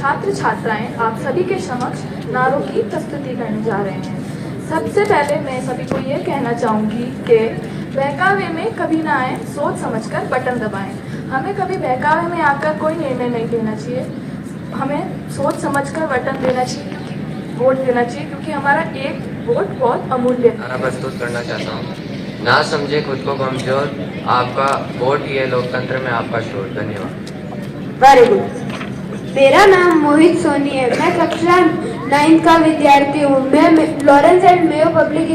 छात्र छात्राएं आप सभी के समक्ष नारों की प्रस्तुति करने जा रहे हैं। सबसे पहले मैं सभी को ये कहना चाहूँगी कि बहकावे में कभी ना आए, सोच समझकर बटन दबाएं। हमें कभी बहकावे में आकर कोई निर्णय नहीं लेना चाहिए, हमें सोच समझकर बटन देना चाहिए, वोट देना चाहिए, क्योंकि हमारा एक वोट बहुत अमूल्य है। मैं प्रस्तुत करना चाहता हूँ, ना समझे खुद को कमजोर, आपका वोट ही है लोकतंत्र में आपका शोर। धन्यवाद। Very good. मेरा नाम मोहित सोनी है, मैं कक्षा 9 का विद्यार्थी हूँ। मैं Lawrence and Mayo public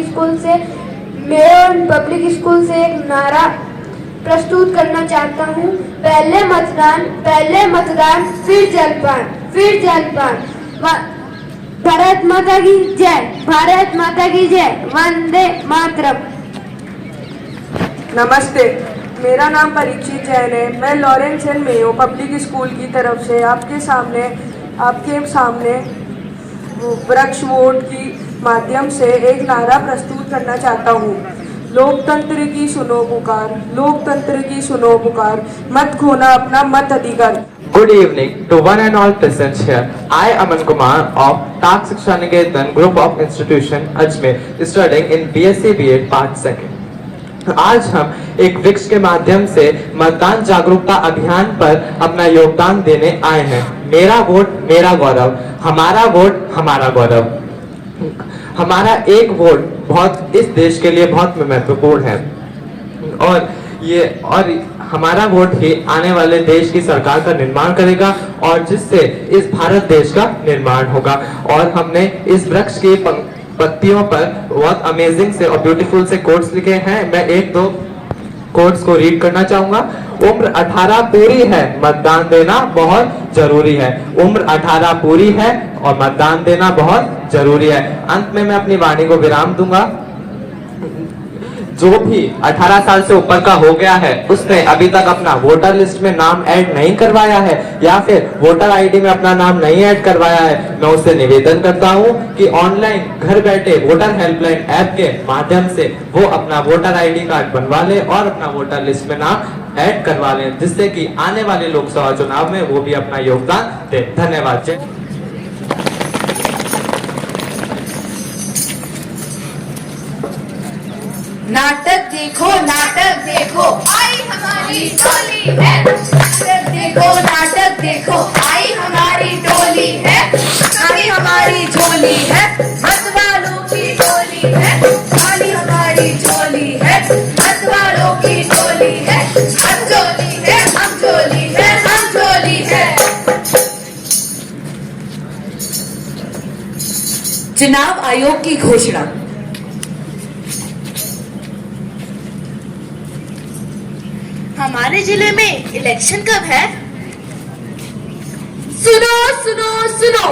school से एक नारा प्रस्तुत करना चाहता हूँ। पहले मतदान फिर जलपान, फिर जलपान। भारत माता की जय, भारत माता की जय, वंदे मातरम। नमस्ते, मेरा नाम परीक्षित जैन है। मैं Lawrence and Mayo public school की तरफ से आपके सामने वृक्ष वोट की माध्यम से एक नारा प्रस्तुत करना चाहता हूँ। लोकतंत्र की सुनो पुकार, लोकतंत्र की सुनो पुकार, मत खोना अपना मत अधिकार। Good evening to one and all present here. I, Aman Kumar of Tak Shiksha Niketan Group of Institution Ajmer, studying in BSc B.Ed Part 2. आज हम एक वृक्ष के माध्यम से मतदान जागरूकता अभियान पर अपना योगदान देने आए हैं। मेरा वोट मेरा गौरव, हमारा वोट हमारा गौरव। हमारा एक वोट इस देश के लिए बहुत महत्वपूर्ण है और हमारा वोट ही आने वाले देश की सरकार का निर्माण करेगा और जिससे इस भारत देश का निर्माण होगा। और हमने इस वृक्ष की पत्तियों पर बहुत अमेजिंग से और ब्यूटीफुल से कोट्स लिखे हैं। मैं एक दो कोट्स को रीड करना चाहूंगा। उम्र 18 पूरी है, मतदान देना बहुत जरूरी है। उम्र 18 पूरी है और मतदान देना बहुत जरूरी है। अंत में मैं अपनी वाणी को विराम दूंगा। जो भी 18 साल से ऊपर का हो गया है, उसने अभी तक अपना वोटर लिस्ट में नाम ऐड नहीं करवाया है या फिर वोटर आईडी में अपना नाम नहीं ऐड करवाया है, मैं उससे निवेदन करता हूं कि ऑनलाइन घर बैठे वोटर हेल्पलाइन ऐप के माध्यम से वो अपना वोटर आईडी कार्ड बनवा ले और अपना वोटर लिस्ट में नाम ऐड करवा ले, जिससे कि आने वाले लोकसभा चुनाव में वो भी अपना योगदान दे। धन्यवाद। नाटक देखो, आई हमारी टोली है। नाटक देखो, आई हमारी टोली है। आई हमारी झोली है, मत वालों की टोली है। आई हमारी झोली है, मत वालों की टोली है। हम झोली है, हम झोली है, हम झोली है। चुनाव आयोग की घोषणा। हमारे जिले में इलेक्शन कब है? सुनो सुनो सुनो,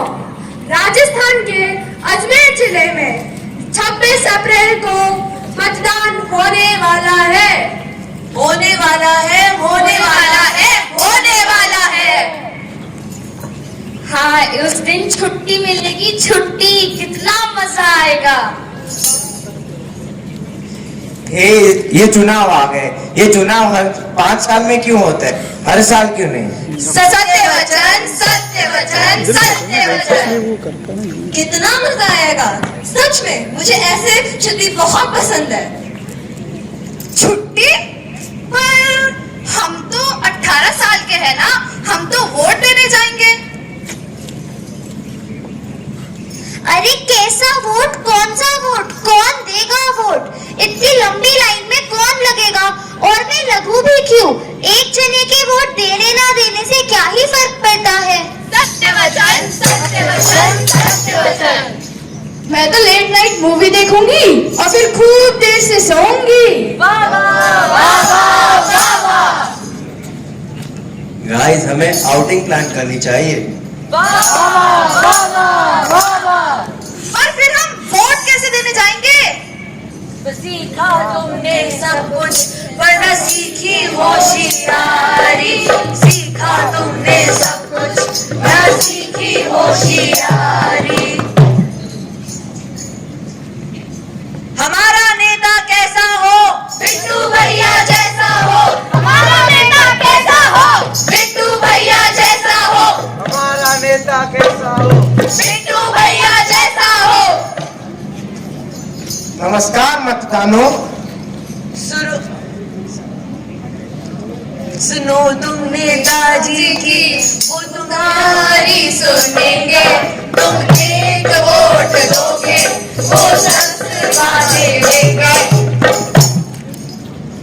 राजस्थान के अजमेर जिले में 26 अप्रैल को मतदान होने वाला है। होने वाला है, होने वाला है, होने वाला है। हाँ, उस दिन छुट्टी मिलेगी, छुट्टी, कितना मजा आएगा। ये चुनाव आ गए। ये चुनाव हर 5 साल में क्यों होता है, हर साल क्यों नहीं? सत्य वचन, सत्य वचन, सत्य वचन। कितना मजा आएगा सच में। मुझे ऐसे छुट्टी बहुत पसंद है। छुट्टी? पर हम तो 18 साल के हैं ना, हम तो वोट देने जाएंगे। अरे कैसा वोट, कौन सा वोट, कौन देगा वोट? इतनी लंबी लाइन में कौन लगेगा? और मैं लगूं भी क्यों? एक जने के वोट देने ना देने से क्या ही फर्क पड़ता है। सत्य वचन, सत्य वचन, सत्य वचन। मैं तो लेट नाइट मूवी देखूंगी और फिर खूब देर से सोऊंगी। वाह वाह, वाह वाह, वाह वाह। गाइस, हमें आउटिंग प्लान करनी चाहिए। वाह वाह, वाह वाह, वाह वाह। और फिर हम वोट कैसे देने जाएंगे? सीखा तुमने सब कुछ, वरना सीखी होशियारी। सीखा तुमने सब कुछ, वरना सीखी होशियारी। हमारा नेता कैसा हो? बिट्टू भैया जैसा हो। हमारा नेता कैसा हो? बिट्टू भैया जैसा हो। हमारा नेता नमस्कार मतदानो, सुनो तुम नेताजी की, वो तुम्हारी सुनेंगे, तुम एक वोट दोगे, वो 10 वादे देंगे।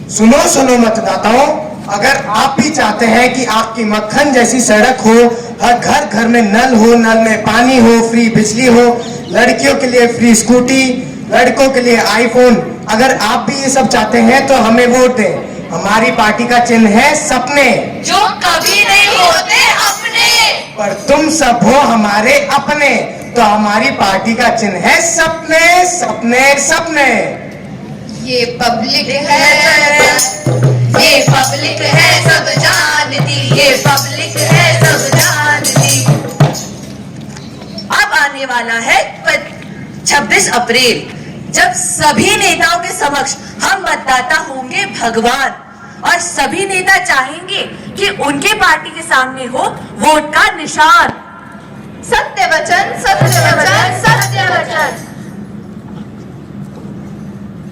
सुनो सुनो मतदाताओं, अगर आप भी चाहते हैं कि आपकी मक्खन जैसी सड़क हो, हर घर घर में नल हो, नल में पानी हो, फ्री बिजली हो, लड़कियों के लिए फ्री स्कूटी, लड़कों के लिए आईफोन, अगर आप भी ये सब चाहते हैं तो हमें वोट दें। हमारी पार्टी का चिन्ह है सपने, जो कभी नहीं होते अपने, पर तुम सब हो हमारे अपने, तो हमारी पार्टी का चिन्ह है सपने सपने सपने। ये पब्लिक है, ये पब्लिक है सब जानती, ये पब्लिक है सब जानती। अब आने वाला है 26 अप्रैल, जब सभी नेताओं के समक्ष हम मतदाता होंगे भगवान, और सभी नेता चाहेंगे कि उनके पार्टी के सामने हो वोट का निशान। सत्य वचन, सत्य वचन, सत्य वचन।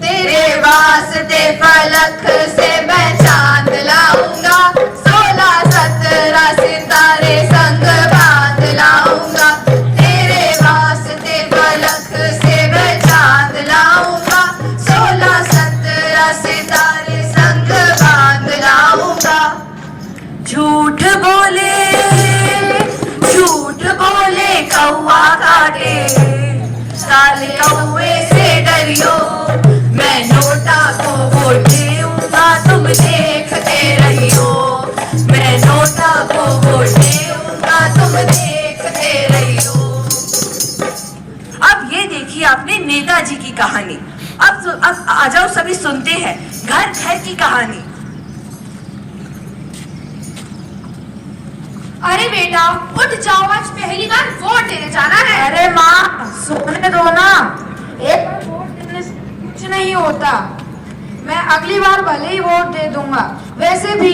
तेरे वास्ते फलक से मैं चांद लाऊंगा, 16 17 सितारे संग बांध लाऊंगा। तेरे वास्ते फलक से मैं चांद लाऊंगा, 16 17 सितारे संग बांध लाऊंगा। झूठ बोले कौवा काटे, काले कौवे से डरियो, मैं नोटा को वोट दूंगा, तुम देखते रहियो। मैं नोटा को वोट दूंगा, तुम देखते रहियो। अब ये देखिए आपने नेताजी की कहानी। अब आ जाओ सभी सुनते हैं घर घर की कहानी। अरे बेटा उठ जाओ, आज पहली बार वोट देने जाना है। अरे माँ सोने दो ना, एक बार वोट देने से कुछ नहीं होता। मैं अगली बार भले ही वोट दे दूंगा, वैसे भी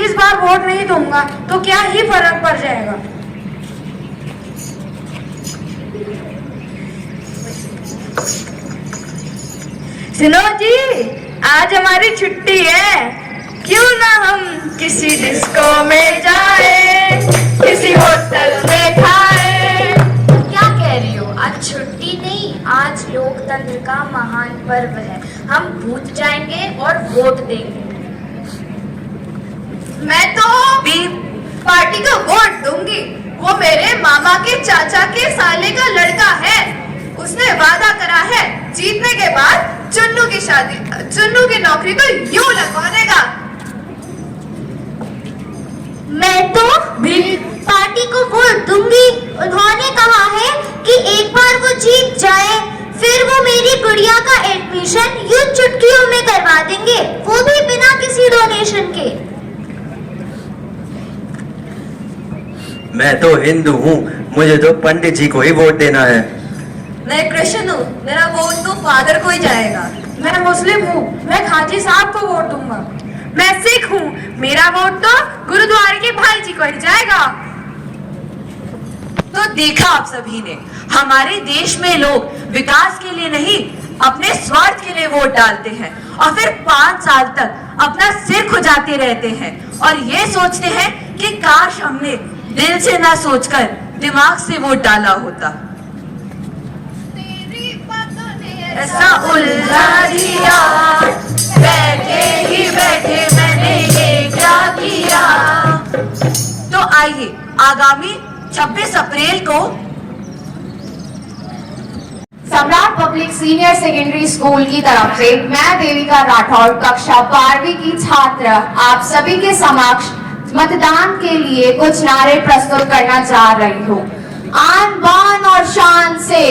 इस बार वोट नहीं दूंगा तो क्या ही फर्क पड़ जाएगा। सुनो जी, आज हमारी छुट्टी है, क्यों ना हम किसी डिस्को में जाए, किसी होटल में खाए। क्या कह रही हो? आज छुट्टी नहीं, आज लोकतंत्र का महान पर्व है। हम बूथ जाएंगे और वोट देंगे। मैं तो भी पार्टी को वोट दूंगी। वो मेरे मामा के चाचा के साले का लड़का है। उसने वादा करा है जीतने के बाद चुन्नू की नौकरी को यूं लगवा देगा। मैं तो भी पार्टी को वोट दूंगी। उन्होंने कहा है कि एक बार वो जीत जाए, फिर वो मेरी गुड़िया का एडमिशन यूं चुटकियों में करवा देंगे, वो भी बिना किसी डोनेशन के। मैं तो हिंदू हूँ, मुझे तो पंडित जी को ही वोट देना है। मैं क्रिश्चियन हूँ, मेरा वोट तो फादर को ही जाएगा। मैं मुस्लिम हूँ, मैं खाजी साहब को वोट दूंगा। मैं सिख हूँ, मेरा वोट तो गुरुद्वारे के भाई जी को ही जाएगा। तो देखा आप सभी ने, हमारे देश में लोग विकास के लिए नहीं अपने स्वार्थ के लिए वोट डालते हैं और फिर 5 साल तक अपना सिर खुजाते रहते हैं और ये सोचते हैं कि काश हमने दिल से ना सोचकर दिमाग से वोट डाला होता। ऐसा उलझा दिया, बैठे ही बैठे मैंने ये क्या किया। तो आइए आगामी 26 अप्रैल को सम्राट पब्लिक सीनियर सेकेंडरी स्कूल की तरफ से मैं देविका राठौर कक्षा 12वीं की छात्र आप सभी के समक्ष मतदान के लिए कुछ नारे प्रस्तुत करना चाह रही हूँ। आन बान और शान से,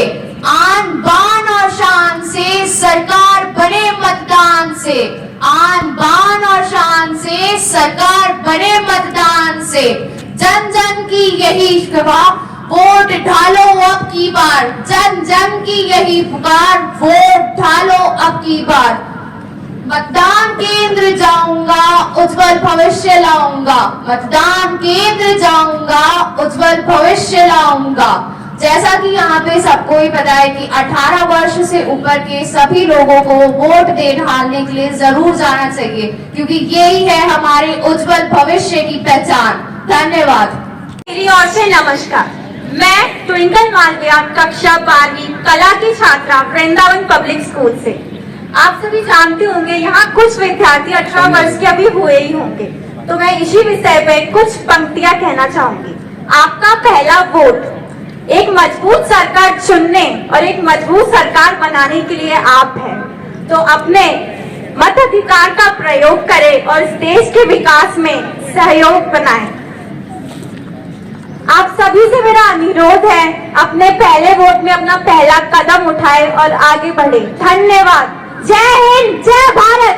आन बान और शान से सरकार बने मतदान से, आन बान और शान से सरकार बने मतदान से। जन जन की यही गवाह, वोट ढालो अब की बार। जन जन की यही पुकार, वोट ढालो अब की बार। मतदान केंद्र जाऊंगा, उज्जवल भविष्य लाऊंगा। मतदान केंद्र जाऊंगा, उज्जवल भविष्य लाऊंगा। जैसा कि यहाँ पे सबको ही पता है कि 18 वर्ष से ऊपर के सभी लोगों को वोट डालने के लिए जरूर जाना चाहिए, क्योंकि यही है हमारे उज्जवल भविष्य की पहचान। धन्यवाद। मेरी ओर से नमस्कार। मैं ट्विंकल मालविया कक्षा 12वीं कला की छात्रा वृंदावन पब्लिक स्कूल से। आप सभी जानते होंगे यहाँ कुछ विद्यार्थी 18 वर्ष के अभी हुए ही होंगे, तो मैं इसी विषय पे कुछ पंक्तियां कहना चाहूंगी। आपका पहला वोट एक मजबूत सरकार चुनने और एक मजबूत सरकार बनाने के लिए आप हैं, तो अपने मताधिकार का प्रयोग करें और इस देश के विकास में सहयोग बनाएं। आप सभी से मेरा अनुरोध है, अपने पहले वोट में अपना पहला कदम उठाएं और आगे बढ़े। धन्यवाद। जय हिंद, जय Bharat.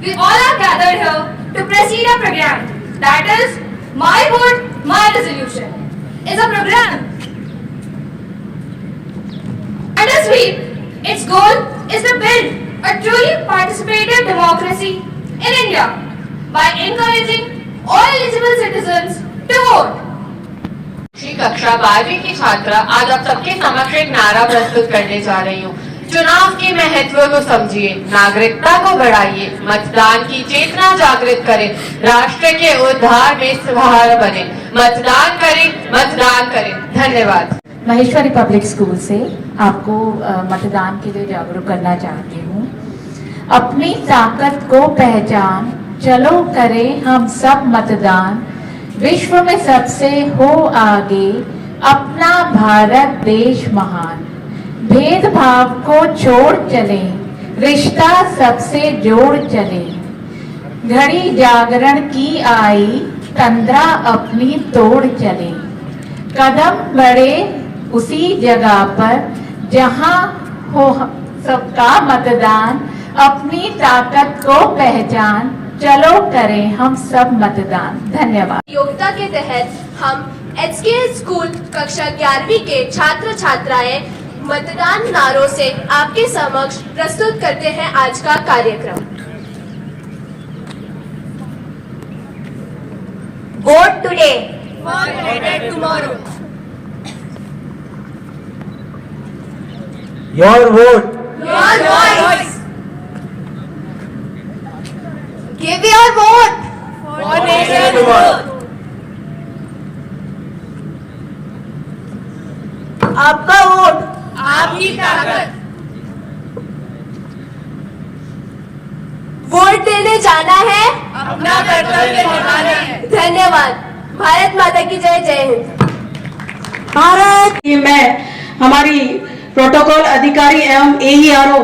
We all are gathered here to proceed a program that is My Vote, My Resolution. Is a program and a sweep. Its goal is to build a truly participative democracy in India by encouraging all eligible citizens to vote. कक्षा 12वीं की छात्रा आज आप सबके समक्ष एक नारा प्रस्तुत करने जा रही हूँ। चुनाव के महत्व को समझिए, नागरिकता को बढ़ाइए, मतदान की चेतना जागृत करें, राष्ट्र के उद्धार में सहारा बने। मतदान करें, मतदान करें। धन्यवाद। महेश्वरी पब्लिक स्कूल से आपको मतदान के लिए जागरूक करना चाहती हूँ। अपनी ताकत को पहचान, चलो करें हम सब मतदान, विश्व में सबसे हो आगे, अपना भारत देश महान। भेदभाव को छोड़ चले, रिश्ता सबसे जोड़ चले, घड़ी जागरण की आई, तंद्रा अपनी तोड़ चले, कदम बढ़े उसी जगह पर जहां हो सबका मतदान, अपनी ताकत को पहचान, चलो करें हम सब मतदान। धन्यवाद। योग्यता के तहत हम HKL स्कूल कक्षा 11वीं के छात्र छात्राएं मतदान नारों से आपके समक्ष प्रस्तुत करते हैं आज का कार्यक्रम। Vote today, for better tomorrow. Your vote, your voice. Give your vote for better tomorrow. आपका वोट, आपकी ताकत। वोट देने जाना है, अपना कर्तव्य निभाना है। धन्यवाद। भारत माता की जय। जय हिंद। भारत। मैं हमारी प्रोटोकॉल अधिकारी एवं AERO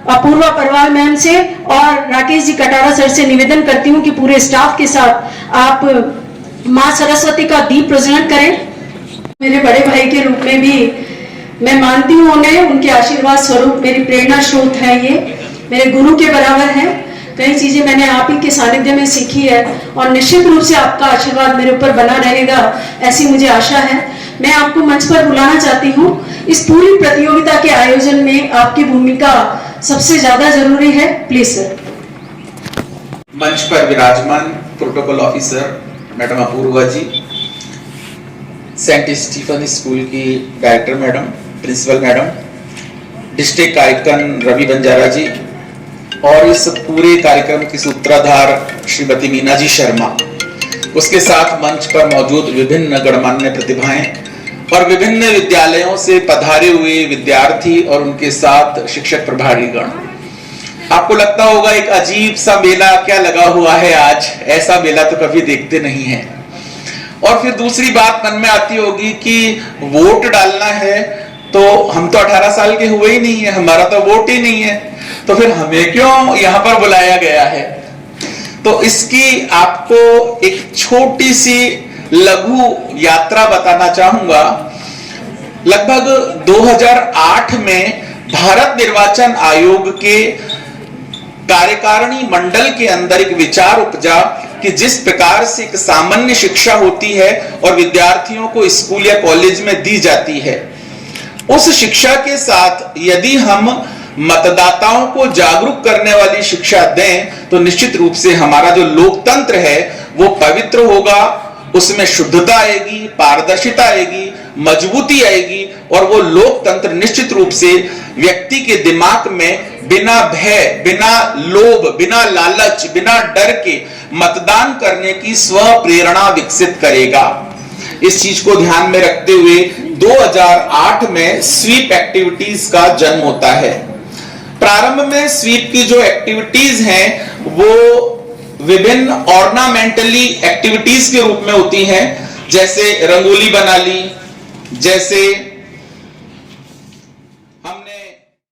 अपूर्वा परवाल मैम से और राकेश जी कटारा सर से निवेदन करती हूँ कि पूरे स्टाफ के साथ आप माँ सरस्वती का दीप प्रज्वलन करें। मेरे बड़े भाई के रूप में भी मैं मानती हूँ उन्हें, उनके आशीर्वाद स्वरूप मेरी प्रेरणा स्रोत है, ये मेरे गुरु के बराबर है। कई चीजें मैंने आप ही के सानिध्य में सीखी है और निश्चित रूप से आपका आशीर्वाद मेरे ऊपर बना रहेगा, ऐसी मुझे आशा है। मैं आपको मंच पर बुलाना चाहती हूँ। इस पूरी प्रतियोगिता के आयोजन में आपकी भूमिका सबसे ज्यादा जरूरी है। Please sir. मंच पर विराजमान protocol officer madam Apoorva ji, Saint Stephen school की director madam, principal madam, district कार्यक्रम रवि बंजारा जी और इस पूरे कार्यक्रम की सूत्रधार श्रीमती मीना जी शर्मा, उसके साथ मंच पर मौजूद विभिन्न गणमान्य प्रतिभाएं और विभिन्न विद्यालयों से पधारे हुए विद्यार्थी और उनके साथ शिक्षक प्रभारी गण। आपको लगता होगा एक अजीब सा मेला क्या लगा हुआ है आज, ऐसा मेला तो कभी देखते नहीं है। और फिर दूसरी बात मन में आती होगी कि वोट डालना है तो हम तो 18 साल के हुए ही नहीं है, हमारा तो वोट ही नहीं है, तो फिर हमें क्यों यहाँ पर बुलाया गया है। तो इसकी आपको एक छोटी सी लघु यात्रा बताना चाहूंगा। लगभग 2008 में भारत निर्वाचन आयोग के कार्यकारिणी मंडल के अंदर एक विचार उपजा कि जिस प्रकार से एक सामान्य शिक्षा होती है और विद्यार्थियों को स्कूल या कॉलेज में दी जाती है, उस शिक्षा के साथ यदि हम मतदाताओं को जागरूक करने वाली शिक्षा दें तो निश्चित रूप से हमारा जो लोकतंत्र है वो पवित्र होगा, उसमें शुद्धता आएगी, पारदर्शिता आएगी, मजबूती आएगी और वो लोकतंत्र निश्चित रूप से व्यक्ति के दिमाग में बिना भय, बिना लोभ, बिना लालच, बिना डर के मतदान करने की स्व प्रेरणा विकसित करेगा। इस चीज को ध्यान में रखते हुए 2008 में स्वीप एक्टिविटीज का जन्म होता है। प्रारंभ में स्वीप की जो एक्टिविटीज हैं वो विभिन्न ऑर्नामेंटली एक्टिविटीज के रूप में होती हैं, जैसे रंगोली बना ली, जैसे